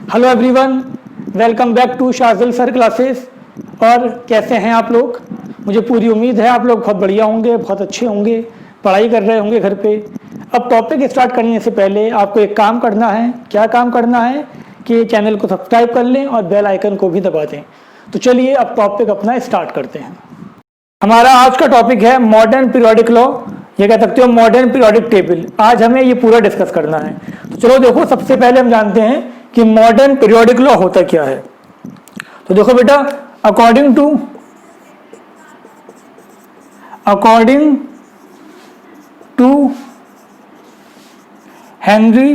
Hello everyone, welcome back to Shajil sir classes. और कैसे हैं आप लोग? मुझे पूरी उम्मीद है आप लोग बहुत बढ़िया होंगे, बहुत अच्छे होंगे, पढ़ाई कर रहे होंगे घर पे। अब टॉपिक स्टार्ट करने से पहले आपको एक काम करना है। क्या काम करना है कि चैनल को सब्सक्राइब कर लें और बेल आइकन को भी दबा दें। तो चलिए अब टॉपिक अपना स्टार्ट करते हैं। हमारा आज का टॉपिक है मॉडर्न पीरियोडिक लॉ, ये कह सकते हो मॉडर्न पीरियोडिक टेबल। आज हमें ये पूरा डिस्कस करना है। तो चलो देखो, सबसे पहले हम जानते हैं कि मॉडर्न पीरियोडिक लॉ होता क्या है। तो देखो बेटा, अकॉर्डिंग टू हेनरी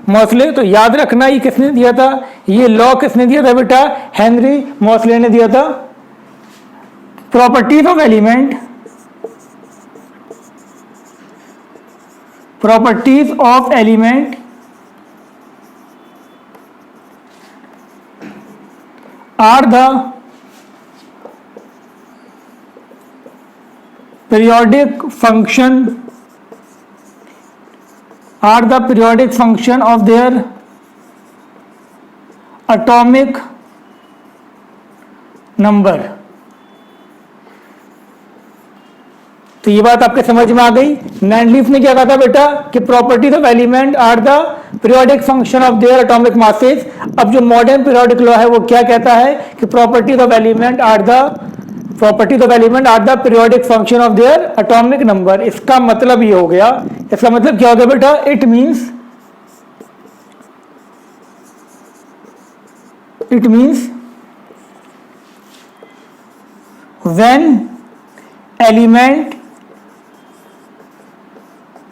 मॉसले, तो याद रखना ये किसने दिया था, ये लॉ किसने दिया था बेटा? हेनरी मॉसले ने दिया था। Properties of element are the periodic function of their atomic number। तो ये बात आपके समझ में आ गई। मैंडलीफ ने क्या कहा था बेटा कि properties of element are the periodic function of their atomic masses. अब जो मॉडर्न पीरियोडिक लॉ है वो क्या कहता है कि properties of element are the periodic function of their atomic number. इसका मतलब ये हो गया, इसका मतलब क्या हो गया बेटा? It means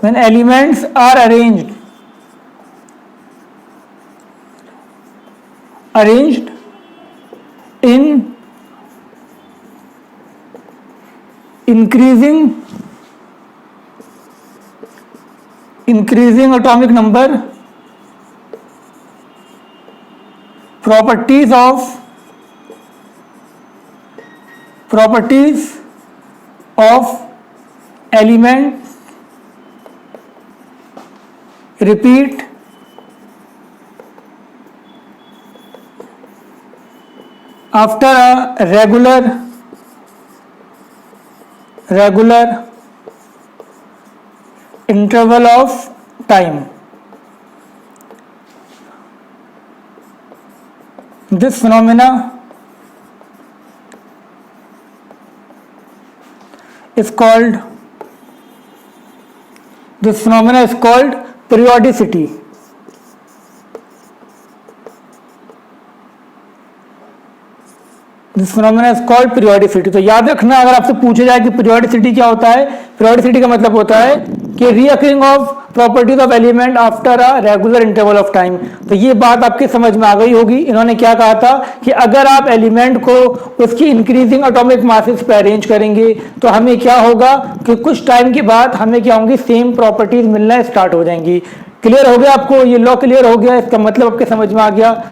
when elements are arranged in increasing atomic number, properties of element repeat after a regular interval of time। This phenomena is called periodicity। This phenomena is called periodicity. तो याद रखना, अगर आपसे पूछा जाए कि पीरियोडिसिटी क्या होता है, पीरियोडिसिटी का मतलब होता है कि recurring of properties of element after a regular interval of time. तो ये बात आपके समझ में आ गई होगी। इन्होंने क्या कहा था कि अगर आप एलिमेंट को उसकी इंक्रीजिंग एटॉमिक मासेस पे अरेंज करेंगे तो हमें क्या होगा कि कुछ टाइम के बाद हमें क्या होंगी, सेम प्रॉपर्टीज मिलना स्टार्ट हो जाएंगी। क्लियर हो गया आपको? ये लॉ क्लियर हो गया, इसका मतलब आपके समझ में आ गया।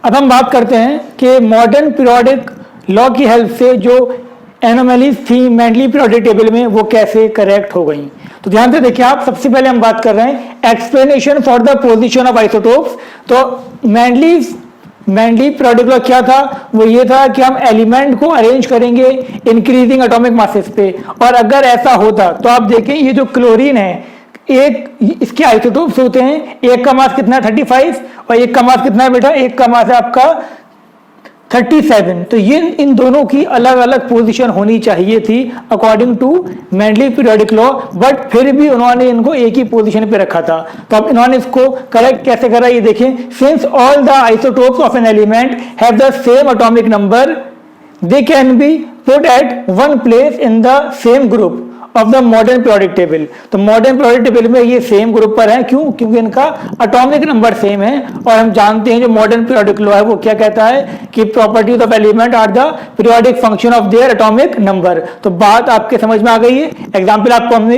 अब हम बात करते हैं कि मॉडर्न पीरियोडिक लॉ की हेल्प से जो एनोमलीज थी मेंडली पीरियोडिक टेबल में वो कैसे करेक्ट हो गई। तो ध्यान से देखिए आप, सबसे पहले हम बात कर रहे हैं explanation for the position of isotopes. तो मेंडली पीरियोडिक लॉ क्या था? वो ये था कि हम एलिमेंट को अरेंज करेंगे इंक्रीजिंग एटॉमिक मासेस पे, और अगर ऐसा होता तो आप देखें ये जो क्लोरीन है, एक इसके आइसोटोप्स होते हैं, एक का मास कितना है 35 और एक का मास कितना है बेटा? एक का मास है आपका 37। तो ये इन दोनों की अलग अलग पोजीशन होनी चाहिए थी according to Mendeleev periodic law, but फिर भी उन्होंने इनको एक ही पोजीशन पे रखा था। तो अब इन्होंने इसको करेक्ट कैसे करा ये देखें। Since all the isotopes of an element have the same atomic number, they can be put at one place in the same group of the modern periodic table. तो मॉडर्न पीरियोडिक टेबल में ये same group पर है, क्यों? क्योंकि इनका atomic number same है। और हम जानते हैं जो मॉडर्न पीरियोडिक लॉ है वो क्या कहता है कि properties of element are the periodic function of their atomic number. तो बात आपके समझ में आ गई है। एग्जाम्पल आपको हमने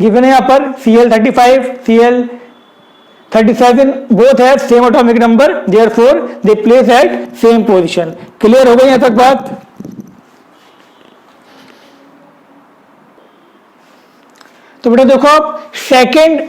गिवन है यहाँ पर Cl35 Cl37 both have same atomic number, therefore they place at same position. Clear हो गई यहां तक बात? तो बेटा देखो आप, सेकंड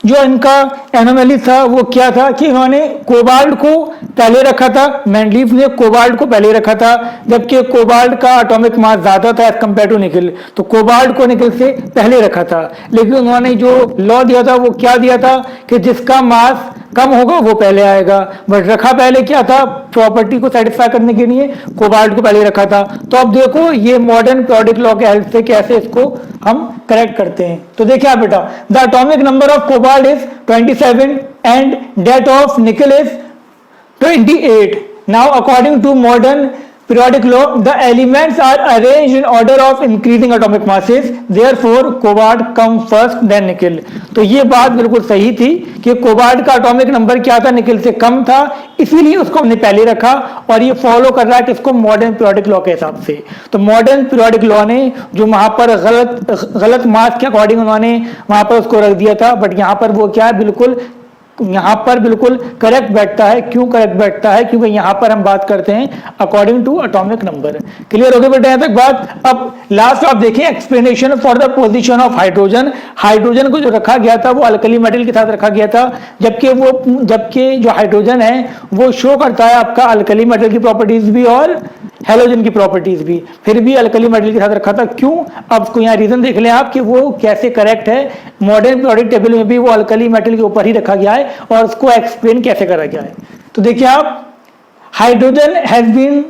जो इनका एनोमली था वो क्या था कि इन्होंने कोबाल्ट को पहले रखा था, मेंडलीफ ने कोबाल्ट को पहले रखा था, जबकि कोबाल्ट का एटॉमिक मास ज्यादा था एज कम्पेयर टू निकल, तो कोबाल्ट को निकल से पहले रखा था। लेकिन उन्होंने जो लॉ दिया था वो क्या दिया था कि जिसका मास कम होगा वो पहले आएगा, बट रखा पहले क्या था, प्रॉपर्टी को सेटिस्फाई करने के लिए कोबाल्ट को पहले रखा था। तो अब देखो ये मॉडर्न पीरियोडिक लॉ के हेल्प से कैसे इसको हम करेक्ट करते हैं। तो देखिए आप बेटा, the atomic number of cobalt is 27 and that of निकल is 28. Now according to modern periodic law, the elements are arranged in order of increasing atomic masses, therefore cobalt come first then nickel. तो ये बात बिल्कुल सही थी कि cobalt का atomic number क्या था, निकल से कम था, इसीलिए उसको हमने पहले रखा, और ये फॉलो कर रहा है किसको, मॉडर्न पीरियोडिक लॉ के हिसाब से। तो मॉडर्न पीरियोडिक लॉ ने जो वहां पर गलत मास के अकॉर्डिंग उन्होंने वहां पर उसको रख दिया था, बट यहाँ पर वो क्या है, बिल्कुल यहां पर बिल्कुल करेक्ट बैठता है। क्यों करेक्ट बैठता है, क्योंकि यहां पर हम बात करते हैं according to atomic number. Clear हो गया बेटा यहाँ तक बात। अब लास्ट आप देखें, explanation for the position of hydrogen. Hydrogen को जो रखा गया था वो अल्कली मेटल के साथ रखा गया था, जबकि जो हाइड्रोजन है वो शो करता है आपका अल्कली मेटल की प्रॉपर्टीज भी और हेलोजन की प्रॉपर्टीज भी, फिर भी अल्कली मेटल के साथ रखा था। क्यों, अब उसको यहाँ रीजन देख लें आप कि वो कैसे करेक्ट है। मॉडर्न पीरियोडिक टेबल में भी वो अल्कली मेटल के ऊपर ही रखा गया है और उसको एक्सप्लेन कैसे करा गया है। तो देखिए आप, hydrogen has been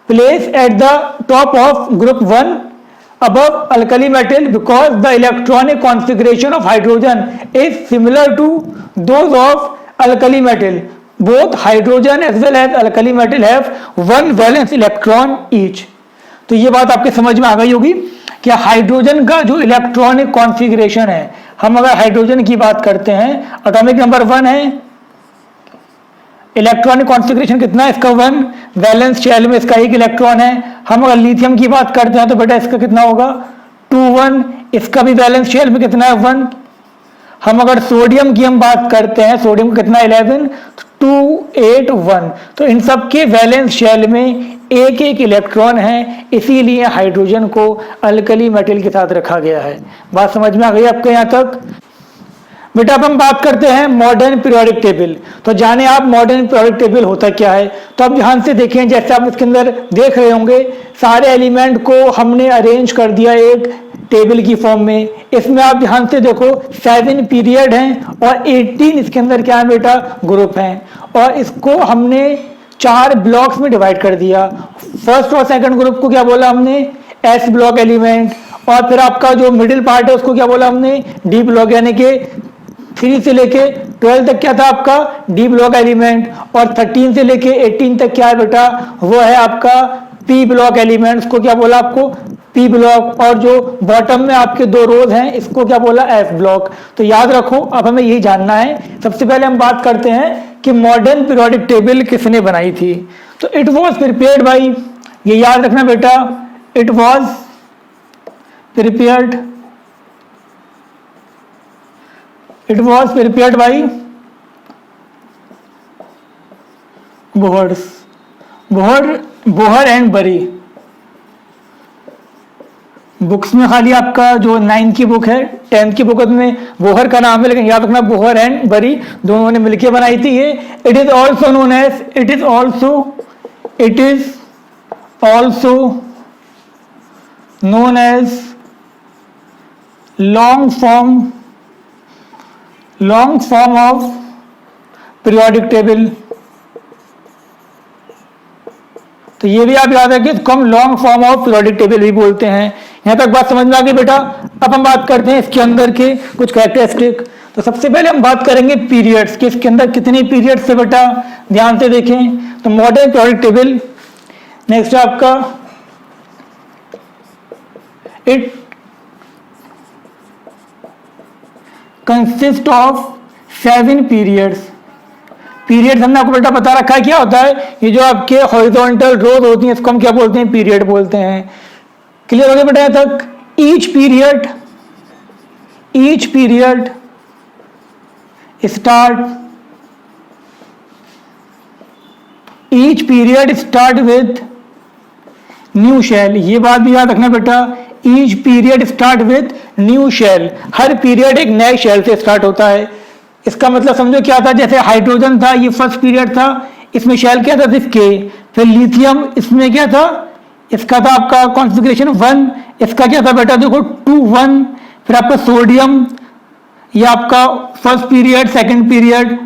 place at the top of group 1 above alkali metal because the electronic configuration of hydrogen is similar to those of alkali metal. Both hydrogen as well as alkali metal have one valence electron each. तो ये बात आपके समझ में आ गई होगी कि hydrogen का जो इलेक्ट्रॉनिक कॉन्फ़िगरेशन है, हम अगर हाइड्रोजन की बात करते हैं, एटॉमिक नंबर 1 है, इलेक्ट्रॉनिक कॉन्फ़िगरेशन कितना है इसका 1, वैलेंस शेल में इसका 1 इलेक्ट्रॉन है। हम अगर लिथियम की बात करते हैं तो बेटा इसका कितना होगा 2 1, इसका भी वैलेंस शेल में कितना है 1। हम अगर सोडियम की हम बात करते हैं, सोडियम का कितना 11, 2 8 1। तो इन सब के वैलेंस शेल में एक इलेक्ट्रॉन है, इसीलिए हाइड्रोजन को अल्कली मेटल के साथ रखा गया है। बात समझ में आ गई आपके यहाँ तक बेटा। अब हम बात करते हैं मॉडर्न पीरियोडिक टेबल। तो जाने आप मॉडर्न पीरियोडिक टेबल होता क्या है। तो अब ध्यान से देखें, जैसे आप इसके अंदर देख रहे होंगे, सारे एलिमेंट को हमने अरेंज कर दिया एक टेबल की फॉर्म में। इसमें आप ध्यान से देखो 7 पीरियड हैं और 18 इसके अंदर क्या है बेटा, ग्रुप हैं, और इसको हमने 4 ब्लॉक्स में डिवाइड कर दिया। फर्स्ट और सेकंड ग्रुप को क्या बोला हमने, एस ब्लॉक एलिमेंट, और फिर आपका जो मिडिल पार्ट है उसको क्या बोला हमने, डी ब्लॉक, यानी कि 3 से लेके 12 तक क्या था आपका डी ब्लॉक एलिमेंट, और 13 से लेके 18 तक क्या है बेटा, वो है आपका पी ब्लॉक एलिमेंट्स को क्या बोला आपको, पी ब्लॉक, और जो बॉटम में आपके 2 रोज हैं इसको क्या बोला, एफ ब्लॉक। तो याद रखो, अब हमें यही जानना है। सबसे पहले हम बात करते हैं कि मॉडर्न पीरियोडिक टेबल किसने बनाई थी। तो इट वॉज प्रिपेयर्ड बाई, ये याद रखना बेटा, it was prepared by Bohr and बरी। बुक्स में खाली आपका जो 9th की बुक है, 10th की बुक में बोहर का नाम है, लेकिन याद रखना बोहर एंड बरी दोनों ने मिलकर बनाई थी ये। It is also known as long form of periodic table. तो ये भी आप याद रखिए, इसको हम long form of periodic table भी बोलते हैं। यहां तक बात समझ में आ गई बेटा। अब हम बात करते हैं इसके अंदर के कुछ कैरेक्टरिस्टिक। तो सबसे पहले हम बात करेंगे पीरियड्स कि इसके अंदर कितने पीरियड्स है बेटा, ध्यान से देखें। तो मॉडर्न पीरियोडिक टेबल, नेक्स्ट आपका it consist of 7 periods. Periods हमने आपको बेटा बता रखा है क्या होता है, ये जो आपके हॉरिजॉन्टल रोज होती हैं इसको हम क्या बोलते हैं, पीरियड बोलते हैं। क्लियर हो गया बेटा यहाँ तक। Each period start with new shell. ये बात भी याद रखना बेटा, each period start with new shell, हर पीरियड एक नए शेल से स्टार्ट होता है। इसका मतलब समझो क्या था, जैसे हाइड्रोजन था, ये फर्स्ट पीरियड था, इसमें शेल क्या था सिर्फ के। फिर लिथियम, इसमें क्या था, इसका था आपका कॉन्फ़िगरेशन 1, इसका क्या था बेटा देखो 2 1। फिर आपका सोडियम, ये आपका first period, second period,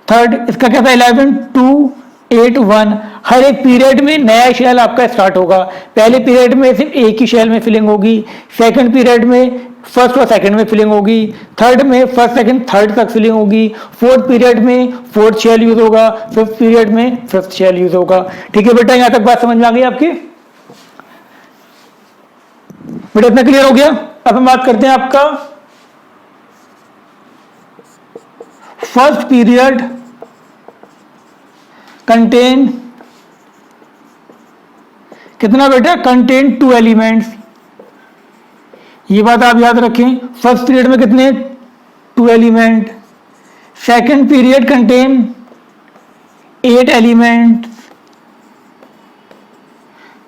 third, इसका क्या था 11 2 8 1। हर एक पीरियड में नया शेल आपका स्टार्ट होगा। पहले पीरियड में सिर्फ एक ही शेल में फिलिंग होगी, सेकंड पीरियड में फर्स्ट और सेकंड में फिलिंग होगी, थर्ड में फर्स्ट सेकंड थर्ड तक फिलिंग होगी, फोर्थ पीरियड में फोर्थ शेल यूज होगा, फिफ्थ पीरियड में फिफ्थ शेल यूज होगा। ठीक है बेटा, यहां तक बात समझ में आ गई आपकी? बेटा इतना क्लियर हो गया? अब हम बात करते हैं आपका फर्स्ट पीरियड कंटेन कितना बेटा, कंटेन 2 एलिमेंट्स। ये बात आप याद रखें, फर्स्ट पीरियड में कितने 2 element, second period contain 8 element,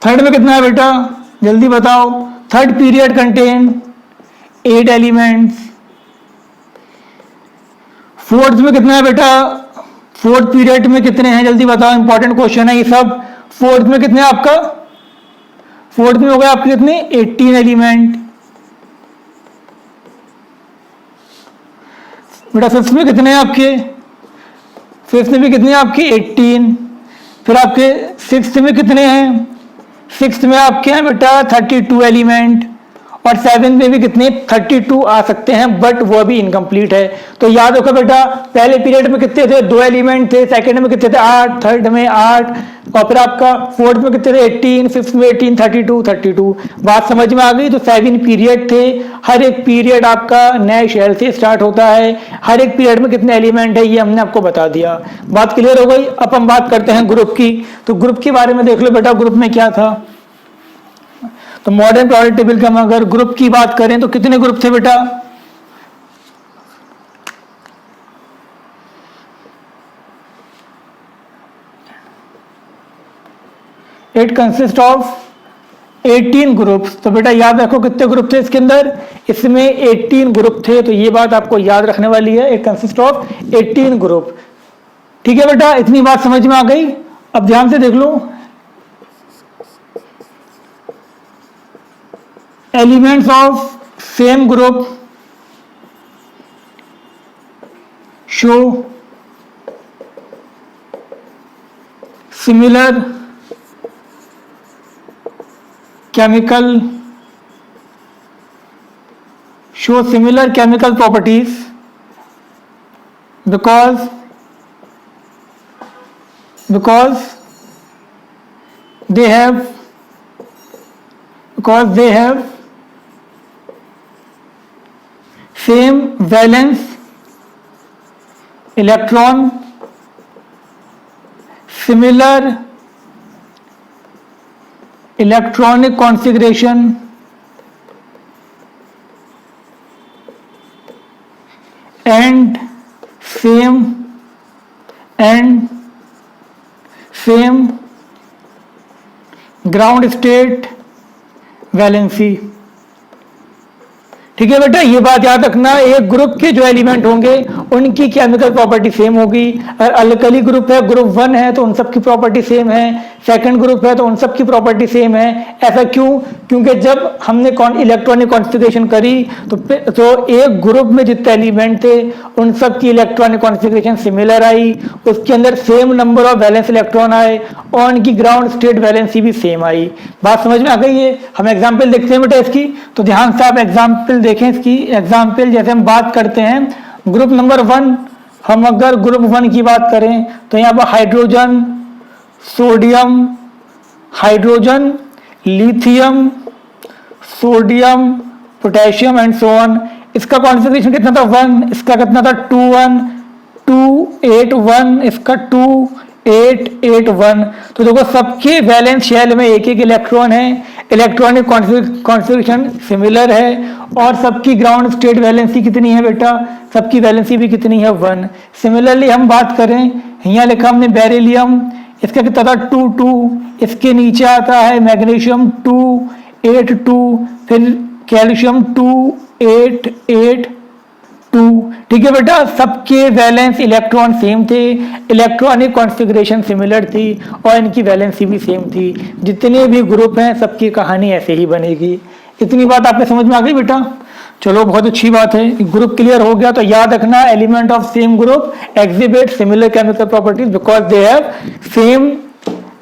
third में कितना है बेटा जल्दी बताओ, third period contain 8 elements, fourth में कितना है बेटा, फोर्थ पीरियड में कितने हैं जल्दी बताओ, इंपॉर्टेंट क्वेश्चन है ये सब। फोर्थ में कितने आपका, फोर्थ में हो गया आपके कितने 18 एलिमेंट। बेटा फिफ्थ में कितने हैं आपके, फिफ्थ में भी कितने हैं आपके 18। फिर आपके सिक्स्थ में कितने हैं, सिक्स्थ में आपके हैं बेटा 32 एलिमेंट, और सेवन में भी कितने 32 आ सकते हैं, बट वो अभी इनकम्प्लीट है। तो याद रखो बेटा, पहले पीरियड में कितने थे 2 एलिमेंट थे, सेकंड में कितने थे 8, थर्ड में 8, और फिर आपका फोर्थ में कितने थे 18, फिफ्थ में 18, 32। बात समझ में आ गई? तो 7 पीरियड थे, हर एक पीरियड आपका नए शेल से स्टार्ट होता है, हर एक पीरियड में कितने एलिमेंट है ये हमने आपको बता दिया। बात क्लियर हो गई? अब हम बात करते हैं ग्रुप की। तो ग्रुप के बारे में देख लो बेटा, ग्रुप में क्या था। तो मॉडर्न पीरियोडिक टेबल के हम अगर ग्रुप की बात करें तो कितने ग्रुप थे बेटा, इट कंसिस्ट ऑफ 18 ग्रुप्स। तो बेटा याद रखो कितने ग्रुप थे इसके अंदर, इसमें 18 ग्रुप थे। तो ये बात आपको याद रखने वाली है, इट कंसिस्ट ऑफ 18 ग्रुप। ठीक है बेटा, इतनी बात समझ में आ गई? अब ध्यान से देख लो, elements of same group show similar chemical properties because they have same valence electron, similar electronic configuration, and same ground state valency। ठीक है बेटा, ये बात याद रखना, एक ग्रुप के जो एलिमेंट होंगे उनकी केमिकल प्रॉपर्टी सेम होगी। अगर अल्कली ग्रुप है, ग्रुप 1 है, तो उन सब की प्रॉपर्टी सेम है, सेकंड ग्रुप है तो उन सब की प्रॉपर्टी सेम है। ऐसा क्यों? क्योंकि जब हमने इलेक्ट्रॉनिक कॉन्फ़िगरेशन करी तो एक ग्रुप में जितने एलिमेंट थे उन सब की इलेक्ट्रॉनिक कॉन्फ़िगरेशन सिमिलर आई, उसके अंदर same number of valence electron आए और उनकी ग्राउंड स्टेट वैलेंसी भी सेम आई। बात समझ में आ गई है? हम एग्जाम्पल देखते हैं बेटा इसकी, तो ध्यान से आप एग्जाम्पल देखें इसकी। एग्जाम्पल जैसे हम बात करते हैं ग्रुप नंबर 1, हम अगर ग्रुप 1 की बात करें तो यहाँ पर hydrogen, sodium, hydrogen, lithium, sodium, potassium and so on. इसका कॉन्फ़िगरेशन कितना था 1, इसका कितना था 2 1 2 8 1, इसका 2 8 8 1। तो देखो सबके वैलेंस शेल में एक एक इलेक्ट्रॉन है, इलेक्ट्रॉनिक कॉन्फ़िगरेशन सिमिलर है, और सबकी ग्राउंड स्टेट वैलेंसी कितनी है बेटा, सबकी वैलेंसी भी कितनी है 1। सिमिलरली हम बात करें, यहाँ लिखा हमने बेरिलियम, इसका कितना था 2 2, इसके नीचे आता है मैग्नीशियम 2 8 2, फिर कैल्शियम 2 8 8 2। ठीक है बेटा, सबके वैलेंस इलेक्ट्रॉन सेम थे, इलेक्ट्रॉनिक कॉन्फ़िगरेशन सिमिलर थी और इनकी वैलेंसी भी सेम थी। जितने भी ग्रुप हैं सबकी कहानी ऐसे ही बनेगी। इतनी बात आपने समझ में आ गई बेटा? चलो बहुत अच्छी बात है, ग्रुप क्लियर हो गया। तो याद रखना, element of same group exhibit similar chemical properties because they have same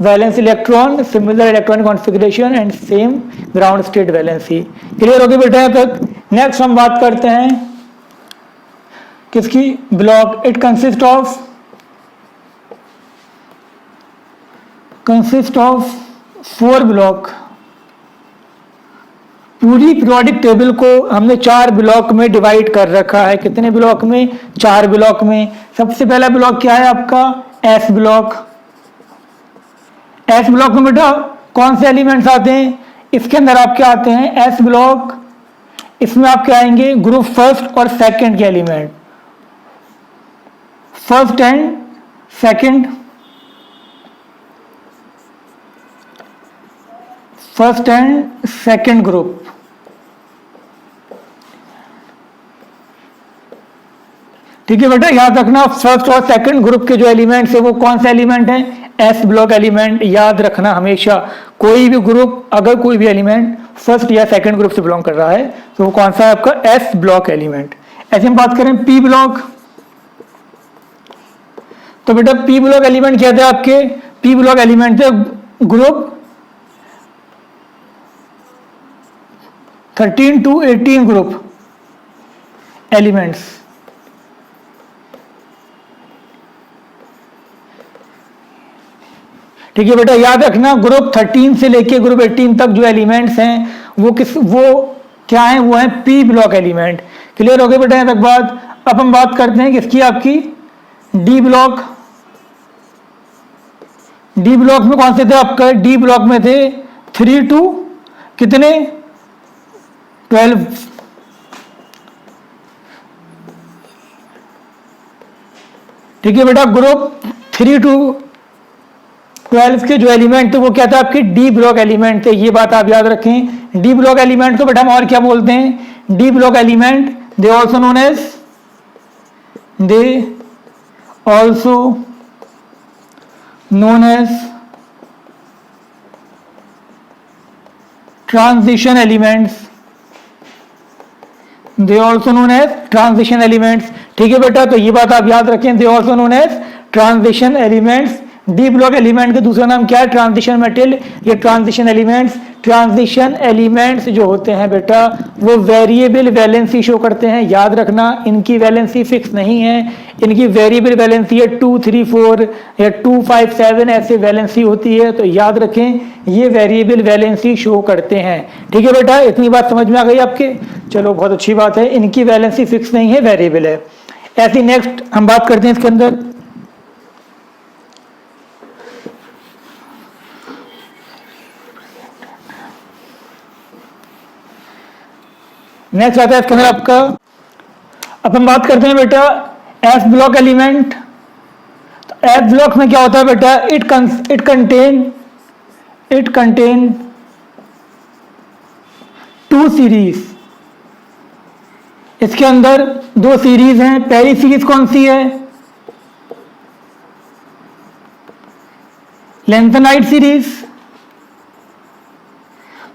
valence electron, similar electronic configuration and same ground state valency. Clear हो गई बेटा यहाँ तक? नेक्स्ट हम बात करते हैं किसकी? Block. It consist of 4 block. पूरी पीरियोडिक टेबल को हमने 4 ब्लॉक में डिवाइड कर रखा है। कितने ब्लॉक में? 4 ब्लॉक में। सबसे पहला ब्लॉक क्या है आपका? S block. एस ब्लॉक में बेटा कौन से एलिमेंट्स आते हैं? इसके अंदर आपके आते हैं एस ब्लॉक, इसमें आपके आएंगे ग्रुप फर्स्ट और सेकंड के element, first and second, first and second group. ठीक है बेटा, याद रखना फर्स्ट और सेकंड ग्रुप के जो एलिमेंट्स है वो कौन से एलिमेंट हैं? S block element. याद रखना हमेशा, कोई भी ग्रुप, अगर कोई भी एलिमेंट फर्स्ट या सेकंड ग्रुप से बिलोंग कर रहा है तो वो कौन सा है आपका? S block element. ऐसे हम बात करें पी ब्लॉक, तो बेटा पी ब्लॉक एलिमेंट क्या थे आपके? पी ब्लॉक एलिमेंट थे ग्रुप 13 to 18 ग्रुप एलिमेंट्स। ठीक है बेटा, याद रखना ग्रुप 13 से लेके ग्रुप 18 तक जो एलिमेंट्स हैं वो क्या हैं? वो हैं पी ब्लॉक एलिमेंट। क्लियर हो गया बेटा यहाँ तक बात? अब हम बात करते हैं किसकी? आपकी डी ब्लॉक। डी ब्लॉक में कौन से थे आपका? डी ब्लॉक में थे 3 to कितने? 12। ठीक है बेटा, ग्रुप 3 to 12 के जो एलिमेंट थे वो क्या था? आपके डी ब्लॉक एलिमेंट थे। ये बात आप याद रखें। डी ब्लॉक एलिमेंट को बेटा हम और क्या बोलते हैं? D block element they also known as transition elements. They also known as transition elements. ठीक है बेटा, तो ये बात आप याद रखें, they also known as transition elements. D block element का दूसरा नाम क्या है? Transition metal. ये ट्रांजिशन एलिमेंट्स जो होते हैं बेटा वो वेरिएबल वैलेंसी शो करते हैं। याद रखना, इनकी वैलेंसी फिक्स नहीं है, इनकी वेरिएबल वैलेंसी है 2 3 4 या 2 5 7 ऐसे वैलेंसी होती है। तो याद रखें ये वेरिएबल वैलेंसी शो करते हैं। ठीक है बेटा, इतनी बात समझ में आ गई आपके? चलो बहुत अच्छी बात है, इनकी वैलेंसी फिक्स नहीं है, वेरिएबल है। ऐसी नेक्स्ट हम बात करते हैं इसके अंदर नेक्स्ट आता है इसके अंदर आपका, अब हम बात करते हैं बेटा एस ब्लॉक एलिमेंट। तो एस ब्लॉक में क्या होता है बेटा? It contain 2 series. इसके अंदर 2 सीरीज हैं। पहली सीरीज कौन सी है? Lanthanide series.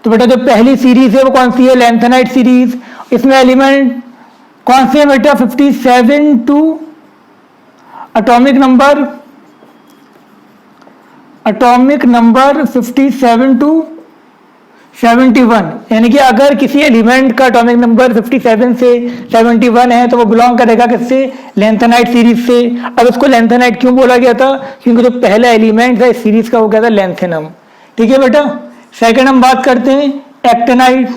तो बेटा जो पहली सीरीज है वो कौन सी है? Lanthanide series. इसमें एलिमेंट कौन से हैं बेटा? 57 टू एटॉमिक नंबर 57 टू 71। यानी कि अगर किसी एलिमेंट का एटॉमिक नंबर 57 से 71 है तो वो बिलोंग करेगा किससे? लेंथेनाइट सीरीज से। अब इसको लेंथेनाइट क्यों बोला गया था? क्योंकि जो पहला एलिमेंट था इस सीरीज का वो क्या था? लेंथेनम। ठीक है बेटा, सेकंड हम बात करते हैं एक्टिनाइट।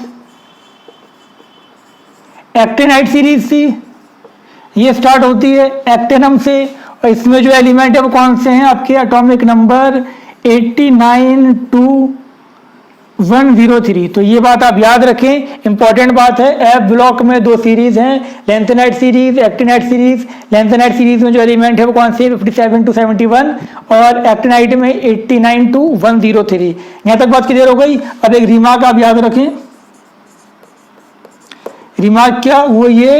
एक्टिनाइट सीरीज थी, ये स्टार्ट होती है एक्टिनम से और इसमें जो एलिमेंट है वो कौन से हैं? आपके एटॉमिक नंबर 89 टू 103। तो ये बात आप याद रखें, इंपॉर्टेंट बात है। एफ ब्लॉक में 2 सीरीज हैं, lanthanide series, actinide series. Lanthanide series में जो एलिमेंट है वो कौन से? 57 टू 71 और एक्टिनाइट में 89 टू 103। यहां तक बात क्लियर हो गई। अब एक रिमार्क आप याद रखें, रिमार्क क्या वो ये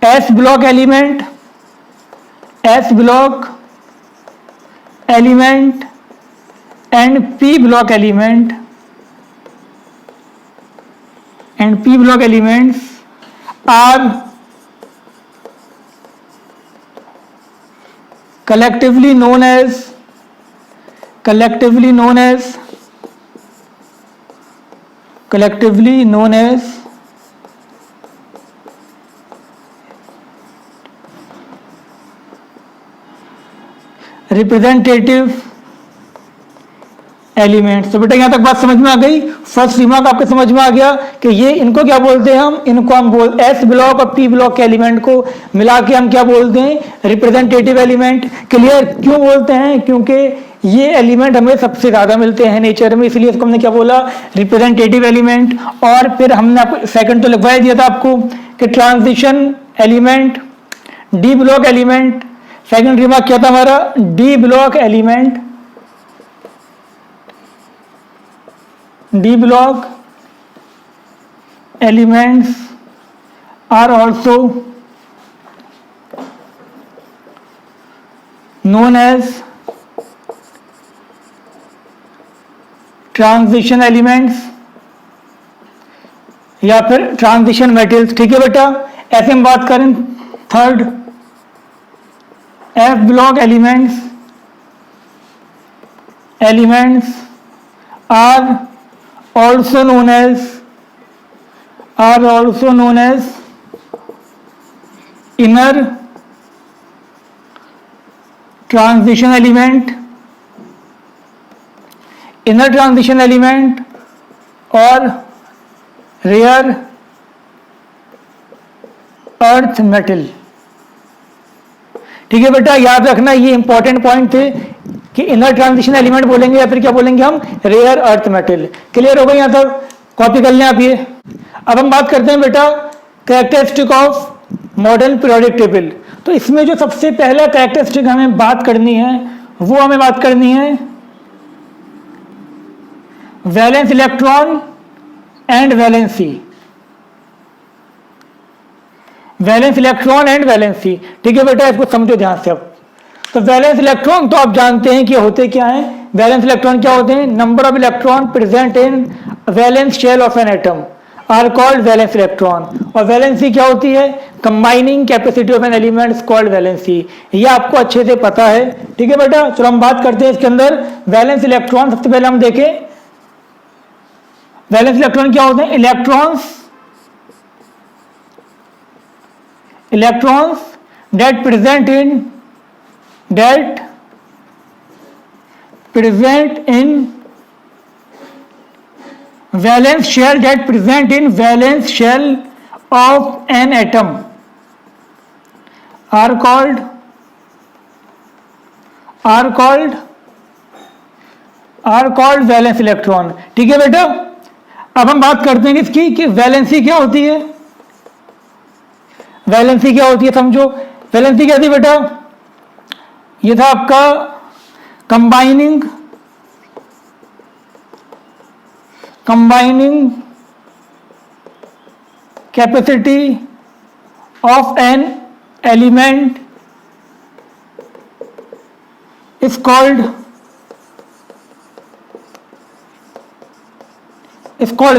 S block element and p block elements are collectively known as representative elements. तो बेटा यहां तक बात समझ में आ गई। फर्स्ट रिमार्क आपके समझ में आ गया कि ये इनको क्या बोलते हैं इनको हम एस ब्लॉक और पी ब्लॉक के एलिमेंट को मिला के हम क्या बोलते हैं, रिप्रेजेंटेटिव एलिमेंट। क्लियर? क्यों बोलते हैं? क्योंकि ये एलिमेंट हमें सबसे ज्यादा मिलते हैं नेचर में, इसलिए इसको हमने क्या बोला, रिप्रेजेंटेटिव एलिमेंट। और फिर हमने आपको सेकंड तो लिखवा दिया था आपको कि transition element, D block element. Second remark क्या था हमारा, D block elements are also known as transition elements या फिर ट्रांजिशन मेटेरियल्स। ठीक है बेटा, ऐसे हम बात करें। Third, F block elements are also known as inner transition element और rare earth metal। ठीक है बेटा, याद रखना ये इंपॉर्टेंट पॉइंट थे कि इनर ट्रांजिशन एलिमेंट बोलेंगे या फिर क्या बोलेंगे हम, रेयर अर्थ मेटल। क्लियर हो गई? यहां तक कॉपी कर लें आप ये। अब हम बात करते हैं बेटा characteristic of modern periodic table. तो इसमें जो सबसे पहला कैरेक्टरिस्टिक हमें बात करनी है वो हमें बात करनी है वैलेंस इलेक्ट्रॉन एंड वैलेंसी। ठीक है बेटा, इसको समझो ध्यान से। अब तो वैलेंस इलेक्ट्रॉन तो आप जानते हैं कि होते क्या हैं। वैलेंस इलेक्ट्रॉन क्या होते हैं, number of electron present in valence shell of an atom are called valence electron. और वैलेंसी क्या होती है, combining capacity of an element is called valency. ये आपको अच्छे से पता है। ठीक है बेटा, चलो हम बात करते हैं इसके अंदर वैलेंस इलेक्ट्रॉन। सबसे पहले हम देखें वैलेंस इलेक्ट्रॉन क्या होते हैं। Electrons that present in valence shell of an atom are called valence electron. ठीक है बेटा, अब हम बात करते हैं इसकी कि वैलेंसी क्या होती है। समझो वैलेंसी क्या थी बेटा, ये था आपका combining capacity of an element is called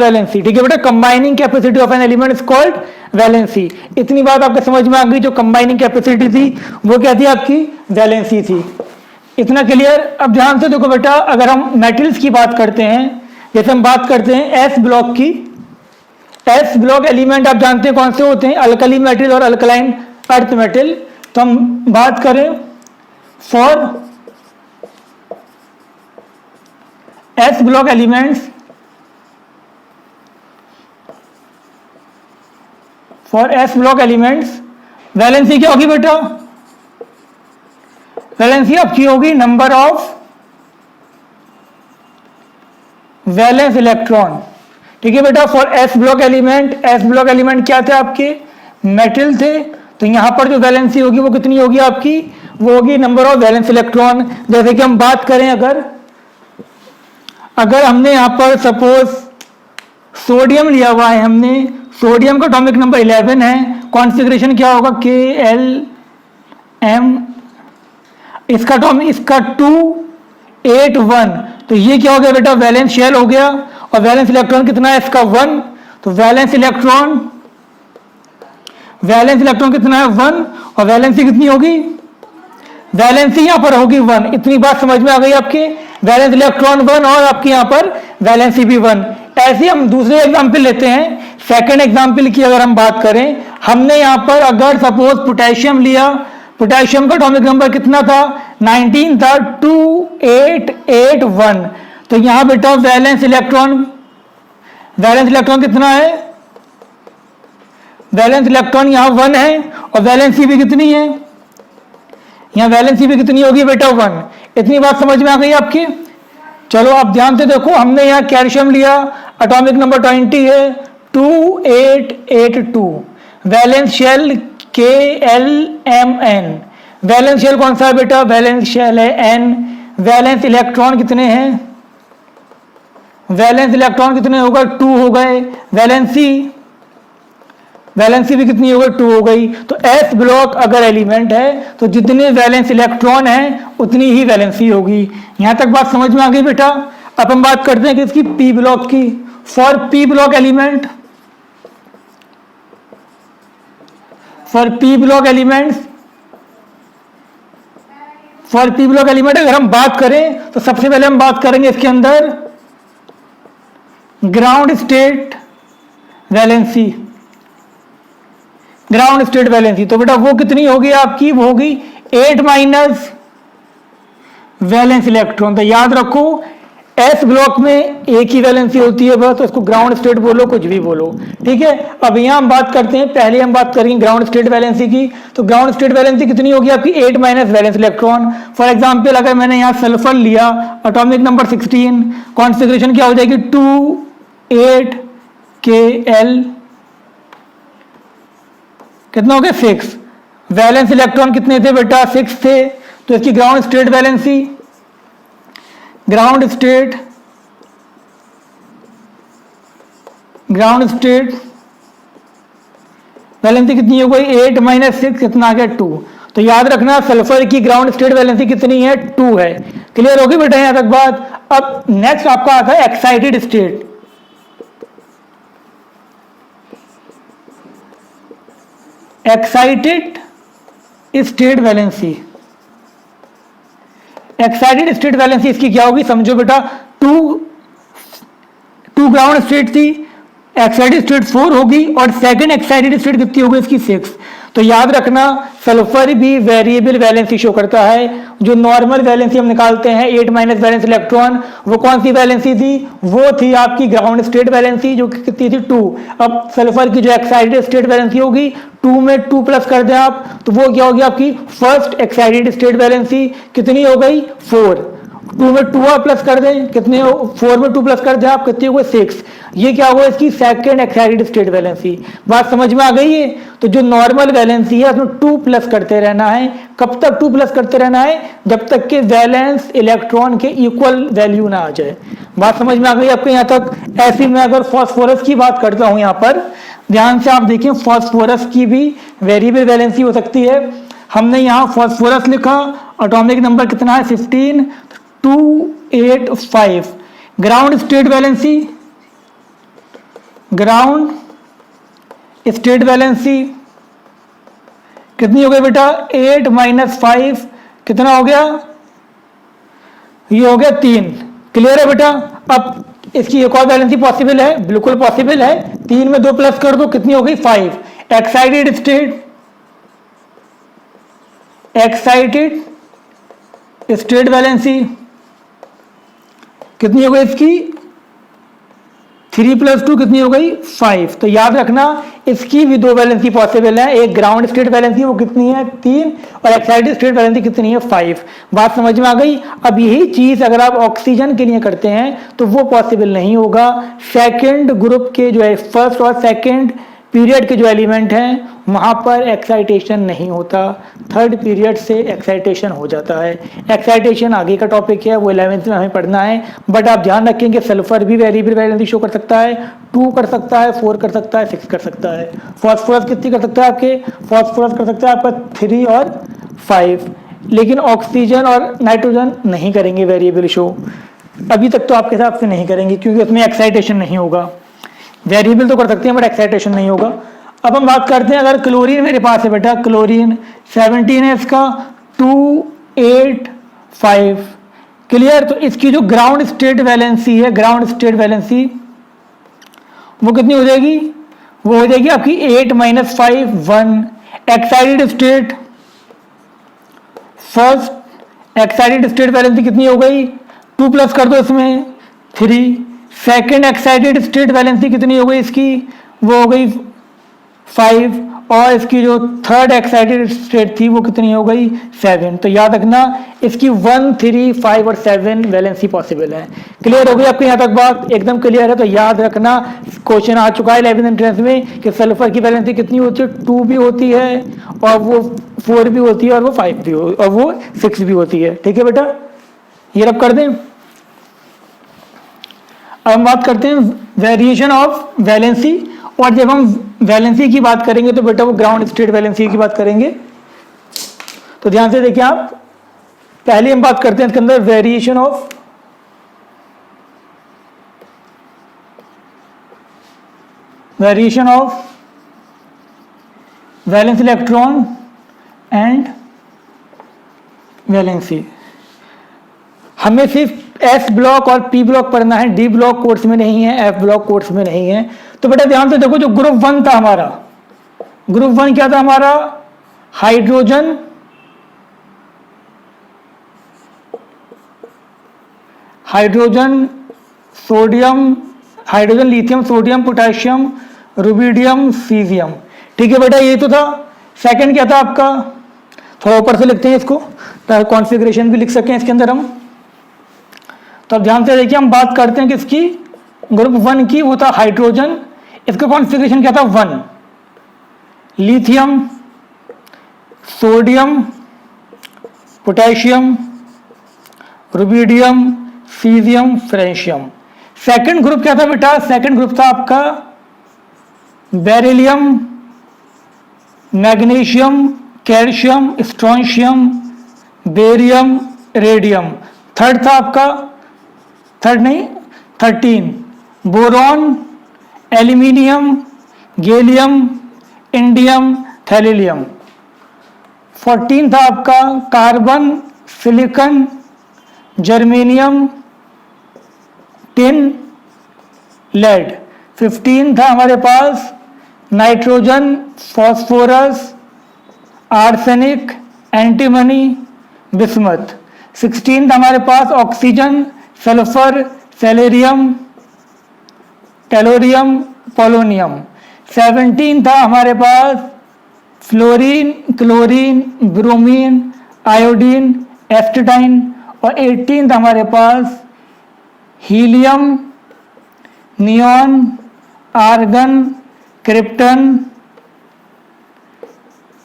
valency. ठीक है बेटा, combining capacity of an element is called valency. इतनी बात आपको समझ में आ गई। जो कंबाइनिंग कैपेसिटी थी वो क्या थी आपकी, वैलेंसी थी। इतना क्लियर? अब ध्यान से देखो बेटा, अगर हम मेटल्स की बात करते हैं, जैसे हम बात करते हैं एस ब्लॉक की, एस ब्लॉक एलिमेंट आप जानते हैं कौन से होते हैं, अल्कली मेटल और अल्कलाइन अर्थ मेटल। तो हम बात करें for S block elements, valency क्या होगी बेटा, वैलेंसी आपकी होगी नंबर ऑफ वैलेंस इलेक्ट्रॉन। ठीक है बेटा, फॉर एस ब्लॉक एलिमेंट क्या थे आपके, मेटल थे। तो यहां पर जो वैलेंसी होगी वो कितनी होगी आपकी, वो होगी नंबर ऑफ वैलेंस इलेक्ट्रॉन। जैसे कि हम बात करें, अगर हमने यहां पर सपोज सोडियम लिया हुआ है, हमने सोडियम का एटॉमिक नंबर 11 है, कॉन्फ़िगरेशन क्या होगा KLM, इसका 281, तो ये क्या हो गया बेटा वैलेंस शेल हो गया, और वैलेंस इलेक्ट्रॉन कितना है इसका 1, तो वैलेंस इलेक्ट्रॉन कितना है 1, और वैलेंसी कितनी होगी, वैलेंसी यहां पर होगी 1। इतनी बात समझ में आ गई आपके, वैलेंस इलेक्ट्रॉन 1 और आपके यहां पर वैलेंसी भी 1। ऐसे हम दूसरे एग्जाम्पल लेते हैं, सेकंड एग्जाम्पल की अगर हम बात करें, हमने यहां पर अगर सपोज पोटेशियम लिया, पोटेशियम का एटॉमिक नंबर कितना था 19 था, 2881, तो यहां बेटा वैलेंस इलेक्ट्रॉन कितना है, वैलेंस इलेक्ट्रॉन यहां 1 है, और वैलेंसी भी कितनी है, यहां वैलेंसी भी कितनी होगी बेटा 1। इतनी बात समझ में आ गई आपकी। चलो आप ध्यान से देखो, हमने यहां कैल्शियम लिया, एटॉमिक नंबर 20 है, 2882, valence shell KLMN, valence shell कौन सा है बेटा, वैलेंस शेल है N, वैलेंस इलेक्ट्रॉन कितने हैं, वैलेंस इलेक्ट्रॉन कितने हो गए 2 हो गए, वैलेंसी भी कितनी हो गई 2 हो गई। तो S ब्लॉक अगर एलिमेंट है तो जितने वैलेंस इलेक्ट्रॉन है उतनी ही वैलेंसी होगी। यहां तक बात समझ में आ गई बेटा। अब हम बात करते हैं किसकी, P ब्लॉक की। फॉर P ब्लॉक एलिमेंट, अगर हम बात करें तो सबसे पहले हम बात करेंगे इसके अंदर ग्राउंड स्टेट वैलेंसी, तो बेटा वो कितनी होगी आपकी, वो होगी 8 माइनस वैलेंस इलेक्ट्रॉन। तो याद रखो एस ब्लॉक में एक ही वैलेंसी होती है बस, तो उसको ग्राउंड स्टेट बोलो, कुछ भी बोलो, ठीक है। अब यहां हम बात करते हैं, पहले हम बात करेंगे ग्राउंड स्टेट वैलेंसी की। तो ग्राउंड स्टेट वैलेंसी कितनी होगी आपकी 8 minus valence electron. For example अगर मैंने यहां सल्फर लिया, एटॉमिक नंबर 16, कॉन्फ़िगरेशन क्या हो जाएगी 28KL, कितना हो गया 6, वैलेंस इलेक्ट्रॉन कितने थे बेटा 6 थे, तो इसकी ग्राउंड स्टेट वैलेंसी कितनी हो गई 8 माइनस 6, कितना आ गया 2। तो याद रखना सल्फर की ग्राउंड स्टेट वैलेंसी कितनी है 2 है। क्लियर होगी बेटा यहां तक बात। अब नेक्स्ट आपका आता है excited state. Excited state valency इसकी क्या होगी, समझो बेटा, टू ग्राउंड स्टेट थी, एक्साइटेड स्टेट 4 होगी, और सेकंड एक्साइटेड स्टेट कितनी होगी इसकी 6। तो याद रखना सल्फर भी वेरिएबल वैलेंसी शो करता है। जो नॉर्मल वैलेंसी हम निकालते हैं 8 माइनस वैलेंस इलेक्ट्रॉन, वो कौन सी वैलेंसी थी, वो थी आपकी ग्राउंड स्टेट वैलेंसी, जो कितनी थी 2। अब सल्फर की जो एक्साइटेड स्टेट वैलेंसी होगी 2 में 2 प्लस कर दें आप, तो वो क्या होगी आपकी फर्स्ट एक्साइटेड स्टेट वैलेंसी, कितनी हो गई 4। 2 में 2 आप प्लस कर दें, कितने हो 4 में 2 प्लस कर दें आप, कितनी हो गई 6। ये क्या होगा इसकी सेकंड एक्साइटेड स्टेट वैलेंसी। बात समझ में आ गई है। तो जो नॉर्मल वैलेंसी है उसमें 2 प्लस करते रहना है। कब तक 2 प्लस करते रहना है, जब तक के वैलेंस इलेक्ट्रॉन के इक्वल वैल्यू ना आ जाए। बात समझ में आ गई आपको यहाँ तक। ऐसी मैं अगर फॉस्फोरस की बात करता हूं, यहाँ पर ध्यान से आप देखिए, फॉस्फोरस की भी वेरिएबल वैलेंसी हो सकती है। हमने यहाँ फॉस्फोरस लिखा, एटॉमिक नंबर कितना है 15, 285। ग्राउंड स्टेट वैलेंसी कितनी हो गई बेटा 8 माइनस 5, कितना हो गया, ये हो गया 3। क्लियर है बेटा। अब इसकी एक और वैलेंसी पॉसिबल है, बिल्कुल पॉसिबल है। 3 में 2 प्लस कर दो, कितनी हो गई 5। एक्साइटेड स्टेट वैलेंसी कितनी हो गई इसकी 3 + 2 कितनी हो गई 5। तो याद रखना इसकी भी 2 वैलेंसी पॉसिबल है। एक ग्राउंड स्टेट वैलेंसी वो कितनी है 3, और एक्साइटेड स्टेट वैलेंसी कितनी है 5। बात समझ में आ गई। अब यही चीज अगर आप ऑक्सीजन के लिए करते हैं तो वो पॉसिबल नहीं होगा। सेकंड ग्रुप के जो है फर्स्ट और सेकंड पीरियड के जो एलिमेंट हैं वहाँ पर एक्साइटेशन नहीं होता, थर्ड पीरियड से एक्साइटेशन हो जाता है। एक्साइटेशन आगे का टॉपिक है, वो 11th में हमें पढ़ना है, बट आप ध्यान रखेंगे सल्फर भी वेरिएबल वैलेंसी शो कर सकता है, 2 कर सकता है, 4 कर सकता है, 6 कर सकता है। फॉस्फोरस कितनी कर सकता है आपके, फॉस्फोरस कर सकता है आपका 3 और 5, लेकिन ऑक्सीजन और नाइट्रोजन नहीं करेंगे वेरिएबल शो, अभी तक तो आपके हिसाब से नहीं करेंगे क्योंकि उसमें एक्साइटेशन नहीं होगा। वेरिएबल तो कर सकते हैं बट एक्साइटेशन नहीं होगा। अब हम बात करते हैं, अगर क्लोरीन मेरे पास है बेटा, क्लोरीन 17 है इसका, 2, 8, 5, क्लियर। तो इसकी जो ग्राउंड स्टेट वैलेंसी है, ग्राउंड स्टेट वैलेंसी वो कितनी हो जाएगी, वो हो जाएगी आपकी 8 - 5 1। Excited state, first excited state valency कितनी हो गई, 2 प्लस कर दो इसमें 3। सेकेंड एक्साइटेड स्टेट वैलेंसी कितनी हो गई इसकी, वो हो गई 5, और इसकी जो थर्ड एक्साइटेड स्टेट थी वो कितनी हो गई 7। तो याद रखना इसकी 1, 3, 5 और 7 वैलेंसी पॉसिबल है। क्लियर हो गई आपको यहाँ तक बात, एकदम क्लियर है। तो याद रखना क्वेश्चन आ चुका है 11th एंट्रेंस में कि सल्फर की वैलेंसी कितनी होती है, 2 भी होती है और वो 4 भी होती है और वो 5 भी और वो 6 भी होती है। ठीक है बेटा, ये रब कर दें। अब हम बात करते हैं वेरिएशन ऑफ वैलेंसी, और जब हम वैलेंसी की बात करेंगे तो बेटा वो ग्राउंड स्टेट वैलेंसी की बात करेंगे। तो ध्यान से देखिए आप, पहले हम बात करते हैं इसके अंदर variation of valence electron and valency. हमें सिर्फ एस ब्लॉक और पी ब्लॉक पढ़ना है, डी ब्लॉक कोर्स में नहीं है, एफ ब्लॉक कोर्स में नहीं है। तो बेटा ध्यान से देखो, जो ग्रुप 1 था हमारा, ग्रुप 1 क्या था हमारा, hydrogen, sodium, hydrogen, lithium, sodium, potassium, rubidium, caesium. ठीक है बेटा, ये तो था। सेकंड क्या था आपका, थोड़ा ऊपर से लिखते हैं इसको ताकि कॉन्फ़िगरेशन भी लिख सकें इसके अंदर हम। तो अब ध्यान से देखिए, हम बात करते हैं किसकी, ग्रुप 1 की, वो था हाइड्रोजन। इसका कॉन्फ़िगरेशन क्या था, 1, lithium, sodium, potassium, rubidium, caesium, francium. Second group क्या था बेटा, सेकंड ग्रुप था आपका beryllium, magnesium, calcium, strontium, barium, radium. Third था आपका, थर्ड नहीं 13, boron, aluminium, gallium, indium, thallium. 14 था आपका carbon, silicon, germanium, tin, lead. 15 था हमारे पास nitrogen, phosphorus, arsenic, antimony, bismuth. 16 था हमारे पास oxygen, sulphur, selenium, tellurium, polonium. 17 था हमारे पास fluorine, chlorine, bromine, iodine, astatine, और 18 था हमारे पास हीलियम, नियॉन, आर्गन, क्रिप्टन,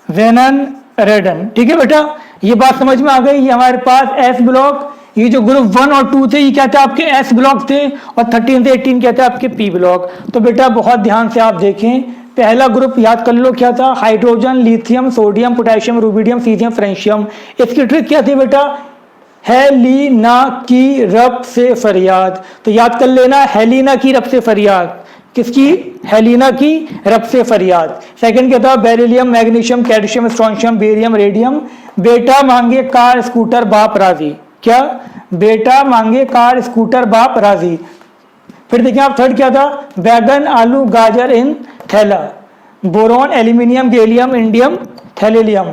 वेनन, रेडन। ठीक है बेटा, ये बात समझ में आ गई। ये हमारे पास एस ब्लॉक, ये जो ग्रुप 1 और 2 थे ये क्या थे आपके एस ब्लॉक थे, और 13 से 18 क्या थे आपके पी ब्लॉक। तो बेटा बहुत ध्यान से आप देखें, पहला ग्रुप याद कर लो क्या था, hydrogen, lithium, sodium, potassium, rubidium, caesium, francium. इसकी ट्रिक क्या थी बेटा, हेलिना की रब से फरियाद। तो याद कर लेना, हेलिना की रब से फरियाद, किसकी, हेलिना की रब से फरियाद। सेकंड क्या था, beryllium, magnesium, calcium, strontium, barium, radium. बेटा मांगे कार स्कूटर बाप राजी, क्या, बेटा मांगे कार स्कूटर बाप राजी। फिर देखिए आप, थर्ड क्या था, बैगन, आलू, गाजर इन थैला। Boron, aluminium, gallium, indium, thallium.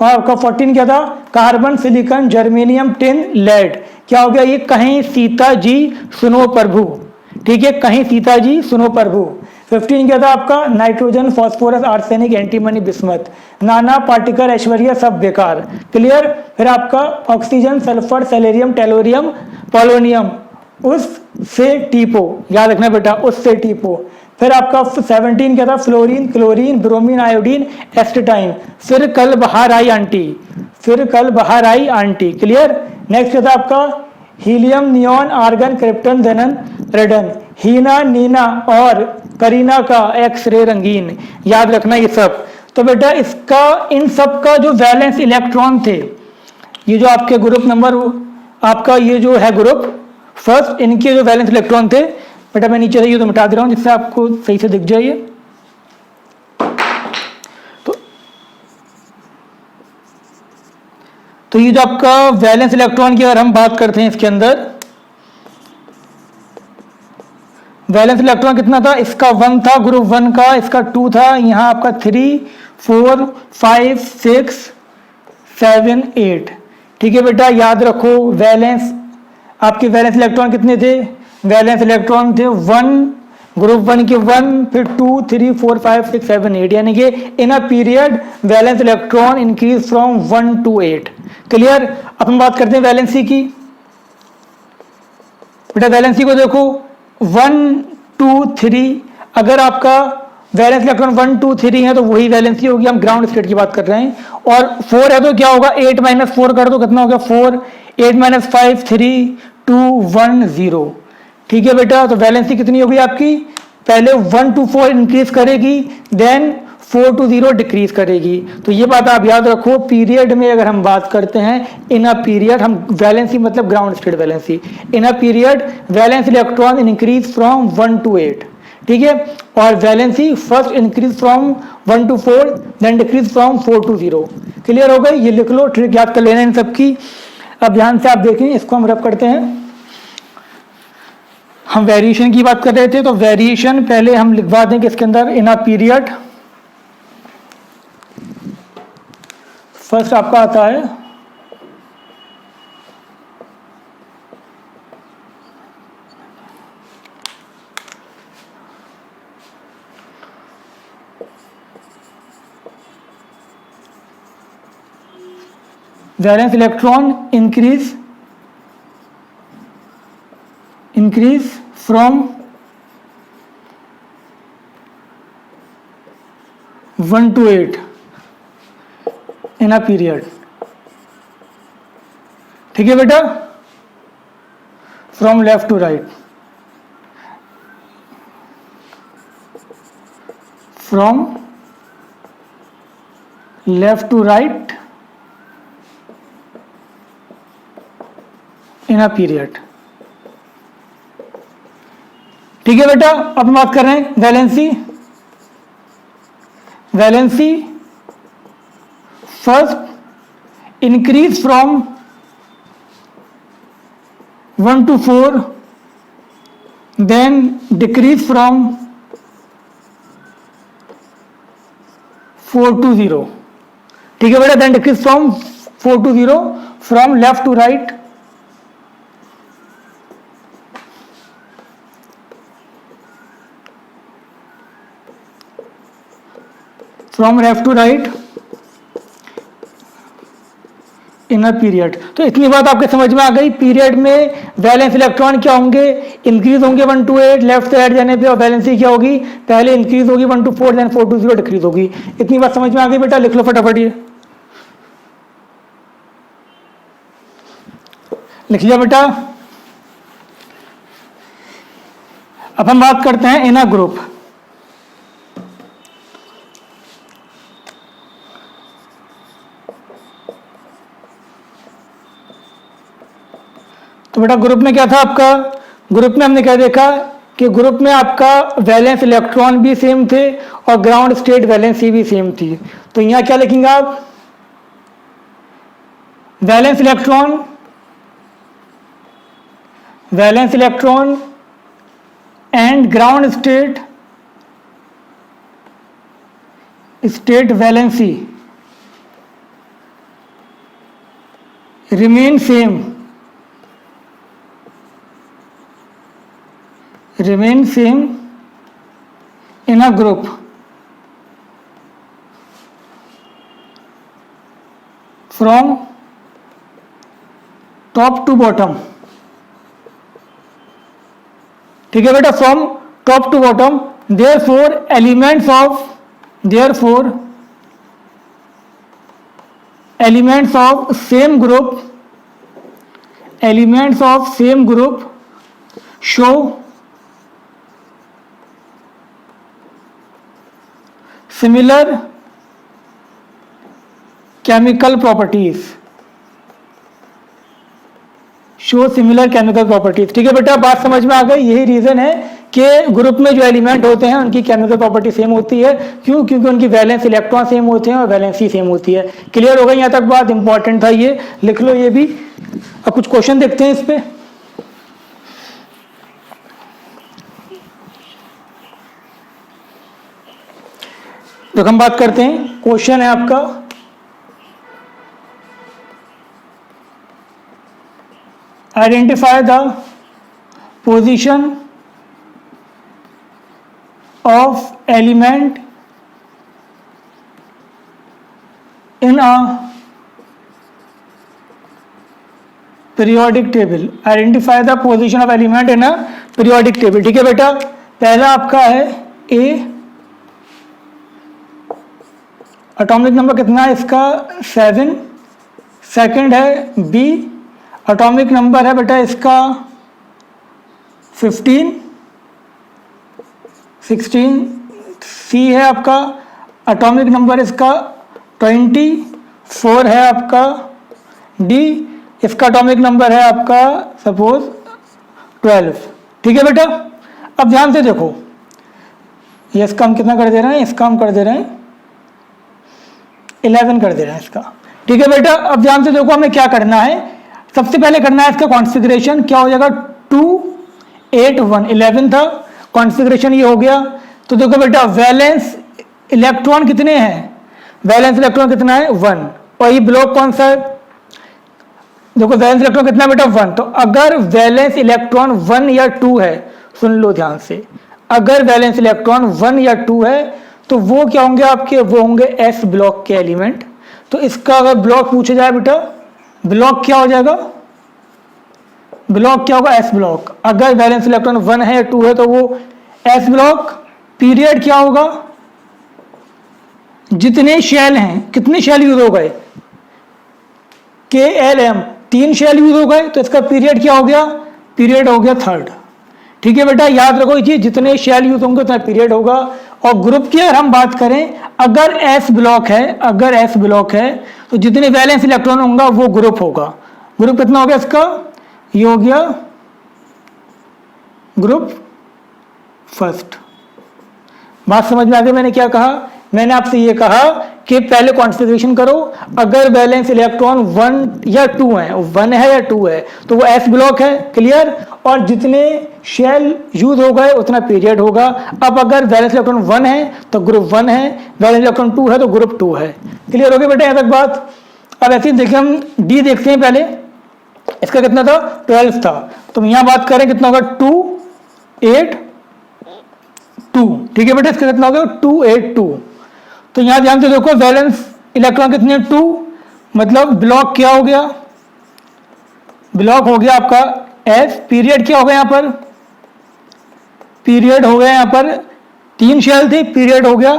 और आपका 14 क्या था, carbon, silicon, germanium, tin, lead. क्या हो गया ये, कहीं सीता जी सुनो प्रभु। ठीक है, कहीं सीता जी सुनो प्रभु। 15 क्या था आपका, nitrogen, phosphorus, arsenic, antimony, bismuth. नाना पार्टिकल, ऐश्वर्या सब बेकार। क्लियर। फिर आपका oxygen, sulphur, selenium, tellurium, polonium, उस से टीपो, याद रखना बेटा, उस से टीपो। फिर आपका 17 क्या था, fluorine, chlorine, bromine, iodine, astatine. फिर कल बाहर आई आंटी, फिर कल बाहर आई आंटी। क्लियर। नेक्स्ट क्या था आपका, हीलियम, नियॉन, आर्गन, क्रिप्टन, देनन, रेडन। हीना, नीना और करीना का एक्स रे रंगीन। याद रखना ये सब। तो बेटा इसका, इन सब का जो वैलेंस इलेक्ट्रॉन थे, ये जो आपके ग्रुप नंबर, आपका ये जो है ग्रुप फर्स्ट, इनके जो वैलेंस इलेक्ट्रॉन थे बेटा, मैं नीचे से ये तो मिटा दे रहा हूं जिससे आपको सही से दिख जाए। तो ये जो आपका वैलेंस इलेक्ट्रॉन की अगर हम बात करते हैं, इसके अंदर वैलेंस इलेक्ट्रॉन कितना था, इसका 1 था ग्रुप 1 का, इसका 2 था, यहाँ आपका 3, 4, 5, 6, 7, 8। ठीक है बेटा, याद रखो वैलेंस, आपके वैलेंस इलेक्ट्रॉन कितने थे, वैलेंस इलेक्ट्रॉन थे 1, ग्रुप 1 के 1, फिर 2, 3, 4, 5, 6, 7, 8, यानी कि in a period valence electron increase from 1 to 8। Clear. अब हम बात करते हैं वैलेंसी की। बेटा वैलेंसी को देखो 1, 2, 3, अगर आपका वैलेंस इलेक्ट्रॉन 1, 2, 3 है तो वही वैलेंसी होगी, हम ग्राउंड स्टेट की बात कर रहे हैं। और 4 है तो क्या होगा, 8 - 4 कर दो, कितना हो गया 4, 8 - 5, 3, 2, 1, 0। ठीक है बेटा, तो वैलेंसी कितनी होगी आपकी, पहले 1 to 4 इंक्रीज करेगी, देन 4 to 0 डिक्रीज करेगी। तो ये बात आप याद रखो, पीरियड में अगर हम बात करते हैं, इन अ पीरियड, हम वैलेंसी मतलब ground state valency, in a period valence electron increase from 1 to 8। ठीक है, और valency first increase from 1 to 4, then decrease from 4 to 0। Clear हो गई, ये लिख लो, ट्रिक याद कर लेना इन सबकी। अब ध्यान से आप देखें, इसको हम रब करते हैं। हम वेरिएशन की बात कर रहे थे, तो वेरिएशन पहले हम लिखवा देंगे इसके अंदर, इन अ पीरियड फर्स्ट आपका आता है valence electron increase from 1 to 8 in a period. ठीक है बेटा, from left to right, from left to right in a period. ठीक है बेटा, अब बात कर रहे हैं valency. Valency first increase from 1 to 4, then decrease from 4 to 0। ठीक है बेटा, then decrease from 4 to 0, from left to right, from left to right in a period. तो इतनी बात आपके समझ में आ गई, पीरियड में वैलेंस इलेक्ट्रॉन क्या होंगे, इंक्रीज होंगे 1 to 8 लेफ्ट से राइट जाने पे, और वैलेंसी क्या होगी, पहले इंक्रीज होगी 1 to 4, देन 4 to 0 डिक्रीज होगी। इतनी बात समझ में आ गई बेटा, लिख लो फटाफट, ये लिख लिया बेटा। अब हम बात करते हैं इन अ ग्रुप। तो बेटा ग्रुप में क्या था आपका, ग्रुप में हमने क्या देखा कि ग्रुप में आपका वैलेंस इलेक्ट्रॉन भी सेम थे और ग्राउंड स्टेट वैलेंसी भी सेम थी। तो यहां क्या लिखेंगे आप, valence electron and ground state valency remain same in a group from top to bottom। ठीक है बेटा, from top to bottom, therefore elements of same group show similar chemical properties। ठीक है बेटा, बात समझ में आ गई। यही रीजन है कि ग्रुप में जो एलिमेंट होते हैं उनकी केमिकल प्रॉपर्टी सेम होती है। क्यों? क्योंकि उनकी वैलेंस इलेक्ट्रॉन सेम होते हैं और वैलेंसी सेम होती है। क्लियर हो गई? यहाँ तक बात इंपॉर्टेंट था, ये लिख लो ये भी। अब कुछ क्वेश्चन देखते हैं इस पे। तो हम बात करते हैं, क्वेश्चन है आपका identify the position of element in a periodic table. Identify the position of element in a periodic table. ठीक है बेटा, पहला आपका है ए, एटॉमिक नंबर कितना है इसका 7। सेकंड है बी, एटॉमिक नंबर है बेटा इसका 15 16। सी है आपका एटॉमिक नंबर इसका 24 है आपका। डी इसका एटॉमिक नंबर है आपका सपोज 12। ठीक है बेटा, अब ध्यान से देखो, ये इसका हम कितना कर दे रहे हैं, इसका हम कर दे रहे हैं 11 कर दे रहे हैं इसका। ठीक है बेटा, अब ध्यान से देखो हमें क्या करना है। सबसे पहले करना है इसका कॉन्फ़िगरेशन। क्या हो जाएगा 2 8 1 11 था, कॉन्फ़िगरेशन ये हो गया। तो देखो बेटा वैलेंस इलेक्ट्रॉन कितने हैं, वैलेंस इलेक्ट्रॉन कितना है 1। और ये ब्लॉक कौन सा है, देखो वैलेंस इलेक्ट्रॉन कितना है बेटा 1। तो अगर वैलेंस इलेक्ट्रॉन 1 या 2 है, सुन लो ध्यान से, अगर वैलेंस इलेक्ट्रॉन 1 या 2 है तो वो क्या होंगे आपके, वो होंगे एस ब्लॉक के एलिमेंट। तो इसका अगर ब्लॉक पूछा जाए बेटा, ब्लॉक क्या हो जाएगा, ब्लॉक क्या होगा एस ब्लॉक। अगर वैलेंस इलेक्ट्रॉन 1 है या 2 है तो वो एस ब्लॉक। पीरियड क्या होगा, जितने शेल हैं, कितने शेल यूज हो गए, के एल एम 3 शेल यूज हो गए, तो इसका पीरियड क्या हो गया, पीरियड हो गया 3rd। ठीक है बेटा, याद रखो ये जितने शेल यूज होंगे उतना पीरियड होगा। और ग्रुप की अगर हम बात करें, अगर एस ब्लॉक है, अगर एस ब्लॉक है तो जितने वैलेंस इलेक्ट्रॉन होंगे वो ग्रुप होगा। ग्रुप कितना हो गया इसका, ये हो गया ग्रुप फर्स्ट। बात समझ में आ गई मैंने क्या कहा, मैंने आपसे ये कहा कि पहले कॉन्फ़िगरेशन करो। अगर वैलेंस इलेक्ट्रॉन 1 या 2 है, 1 है या 2 है तो वो एस ब्लॉक है। क्लियर? और जितने शेल यूज हो गए उतना पीरियड होगा। अब अगर वैलेंस इलेक्ट्रॉन 1 है तो ग्रुप 1 है, वैलेंस इलेक्ट्रॉन 2 है तो ग्रुप 2 है। क्लियर हो गया बेटा यहाँ तक बात। अब ऐसे ही देखिए, हम डी देखते हैं पहले, इसका कितना था 12 था। तो यहाँ बात करें कितना होगा 2 8 2। ठीक है बेटा, इसका कितना हो गया 2 8 2। तो यहां ध्यान से देखो वैलेंस इलेक्ट्रॉन कितने 2, मतलब ब्लॉक क्या हो गया, ब्लॉक हो गया आपका एस। पीरियड क्या हो गया यहां पर, पीरियड हो गया यहां पर 3 शेल थे, पीरियड हो गया,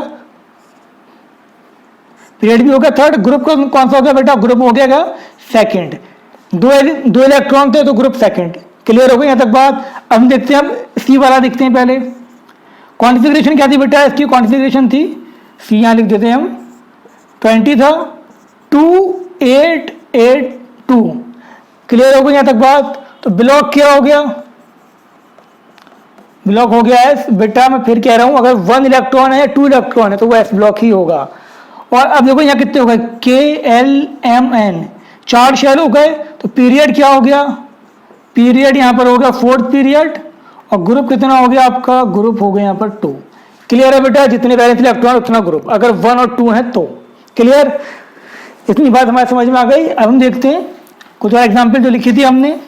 पीरियड भी हो गया 3rd। ग्रुप कौन सा हो गया बेटा, ग्रुप हो गया 2nd। 2 इलेक्ट्रॉन थे तो ग्रुप 2nd। क्लियर हो गई यहां तक बात। अब हम देखते हैं, अब सी वाला देखते हैं पहले। कॉन्फ़िगरेशन क्या थी बेटा, इसकी कॉन्फ़िगरेशन थी, सी यहां लिख देते हैं हम, 20 था 2 8 8 2। क्लियर हो गई यहां तक बात। तो ब्लॉक क्या हो गया, ब्लॉक हो गया एस। बेटा मैं फिर कह रहा हूं, अगर 1 इलेक्ट्रॉन है 2 इलेक्ट्रॉन है तो वो एस ब्लॉक ही होगा। और अब देखो यहाँ कितने हो गए, के एल एम एन 4 शेल हो गए। तो पीरियड क्या हो गया, पीरियड यहां पर हो गया 4th पीरियड। और ग्रुप कितना हो गया आपका, ग्रुप हो गया यहाँ पर 2। क्लियर है बेटा, जितने वैलेंस इलेक्ट्रॉन उतना ग्रुप, अगर 1 और 2 है तो। क्लियर, इतनी बात हमारे समझ में आ गई। अब हम देखते हैं कुछ और एग्जाम्पल जो लिखी थी हमने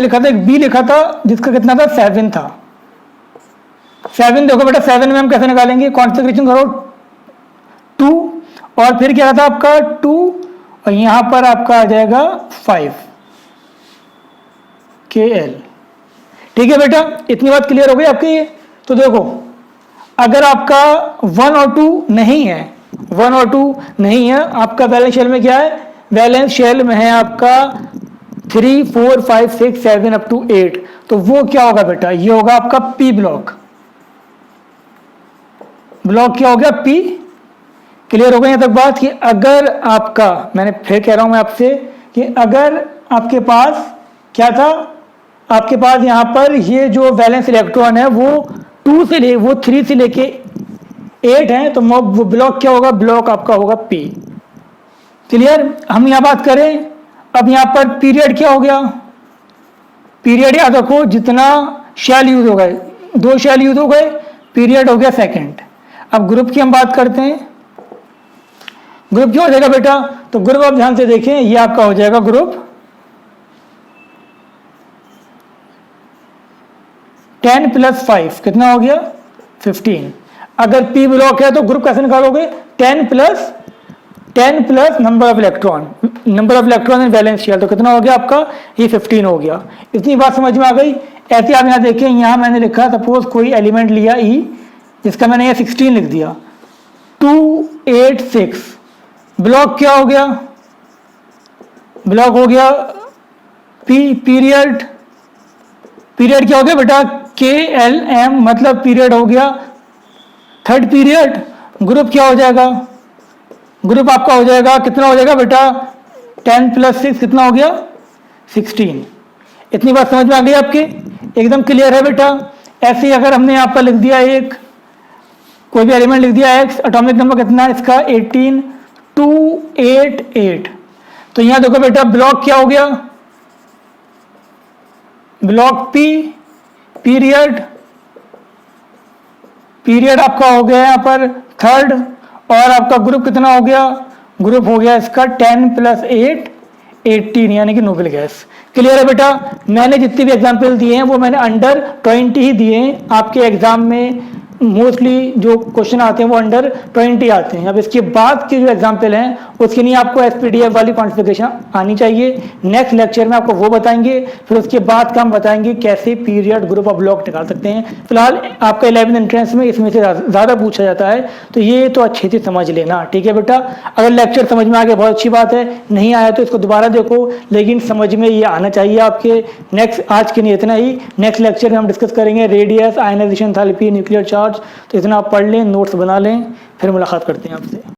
लिखा था, एक बी लिखा था जिसका कितना था 7 था। 7 देखो बेटा, 7 में हम कैसे निकालेंगे, कॉन्फ़िगरेशन करो 2 और फिर क्या था आपका 2 और यहां पर आपका आ जाएगा 5 के एल। ठीक है बेटा, इतनी बात क्लियर हो गई आपकी ये। तो देखो अगर आपका 1 और 2 नहीं है, 1 और 2 नहीं है, आपका बैलेंस शेल में क्या है, बैलेंस शेल में है आपका 3 4 5 6 7 अप टू 8, तो वो क्या होगा बेटा, ये होगा आपका पी ब्लॉक। ब्लॉक क्या हो गया, पी। क्लियर हो गई यहाँ तक बात कि अगर आपका, मैंने फिर कह रहा हूं मैं आपसे कि अगर आपके पास क्या था, आपके पास यहाँ पर ये जो वैलेंस इलेक्ट्रॉन है वो 3 से लेके 8 है, तो वो ब्लॉक क्या होगा, ब्लॉक आपका होगा पी। क्लियर। हम यहाँ बात करें अब यहाँ पर पीरियड क्या हो गया, पीरियड याद रखो जितना शेल यूज हो गए, 2 शेल यूज हो गए, पीरियड हो गया सेकंड। अब ग्रुप की हम बात करते हैं, ग्रुप क्या हो जाएगा बेटा, तो ग्रुप आप ध्यान से देखें, ये आपका हो जाएगा ग्रुप 10 + 5 कितना हो गया 15। अगर पी ब्लॉक है तो ग्रुप कैसे निकालोगे, 10 plus number of electron in valence shell, तो कितना हो गया आपका, ये 15 हो गया। इतनी बात समझ में आ गई। ऐसे आप यहाँ देखें, यहाँ मैंने लिखा सपोज कोई एलिमेंट लिया ई, जिसका मैंने ये 16 लिख दिया, 2 8 6, ब्लॉक क्या हो गया, ब्लॉक हो गया पी। पीरियड क्या हो गया बेटा, KLM, मतलब पीरियड हो गया थर्ड पीरियड। ग्रुप क्या हो जाएगा, ग्रुप आपका हो जाएगा कितना हो जाएगा बेटा, 10 + 6 कितना हो गया 16। इतनी बात समझ में आ गई आपके, एकदम क्लियर है बेटा। ऐसे ही अगर हमने यहाँ पर लिख दिया एक कोई भी एलिमेंट लिख दिया x, एटॉमिक नंबर कितना है इसका 18 2 8 8, तो यहाँ देखो बेटा ब्लॉक क्या हो गया, ब्लॉक पी। पीरियड आपका हो गया यहाँ पर थर्ड, और आपका ग्रुप कितना हो गया, ग्रुप हो गया इसका 10 + 8 18, यानी कि नोबेल गैस। क्लियर है बेटा। मैंने जितने भी एग्जाम्पल दिए हैं वो मैंने अंडर 20 ही दिए हैं। आपके एग्जाम में मोस्टली जो क्वेश्चन आते हैं वो अंडर 20 आते हैं। अब इसके बाद के जो एग्जाम्पल हैं उसके लिए आपको SPDF वाली कॉन्फ़िगरेशन आनी चाहिए। नेक्स्ट लेक्चर में आपको वो बताएंगे, फिर उसके बाद का हम बताएंगे कैसे पीरियड, ग्रुप और ब्लॉक निकाल सकते हैं। फिलहाल आपका 11th एंट्रेंस में इसमें से ज़्यादा पूछा जाता है, तो ये तो अच्छे से समझ लेना, ठीक है बेटा। अगर लेक्चर समझ में आ गया बहुत अच्छी बात है, नहीं आया तो इसको दोबारा देखो, लेकिन समझ में ये आना चाहिए आपके। नेक्स्ट आज के लिए इतना ही। नेक्स्ट लेक्चर में हम डिस्कस करेंगे radius, ionisation, enthalpy, nuclear charge. तो इतना आप पढ़ लें, नोट्स बना लें, फिर मुलाकात करते हैं आपसे।